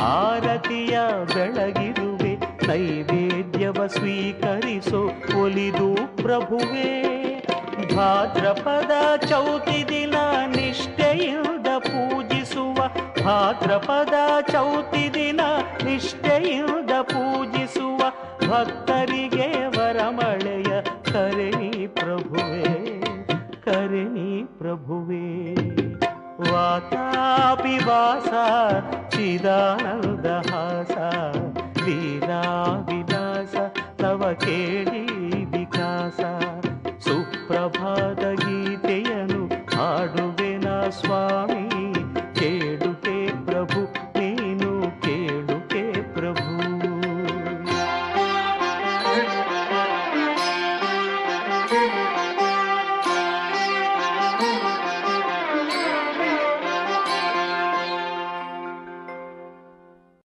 ಆರತಿಯ ಬೆಳಗಿರುವೆ, ನೈವೇದ್ಯವ ಸ್ವೀಕರಿಸೋ ಒಲಿದು ಪ್ರಭುವೇ. ಭಾದ್ರಪದ ಚೌತಿ ದಿನ ನಿಷ್ಠೆಯಿಂದ ಪೂಜಿಸುವ, ಭಾದ್ರಪದ ಚೌತಿ ದಿನ ನಿಷ್ಠೆಯಿಂದ ಪೂಜಿಸುವ ಭಕ್ತರಿಗೆ ವರಮಳೆಯ ಕರೆನಿ ಪ್ರಭುವೇ, ಕರೆನಿ ಪ್ರಭುವೇ. ವಾತಾಪಿವಾಸ ಚಿದಾನಂದ ಹಾಸ, ಲೀಲಾ ವಿಲಾಸ ತವ ಕೇಳಿ ವಿಕಾಸ. ಸುಪ್ರಭಾತ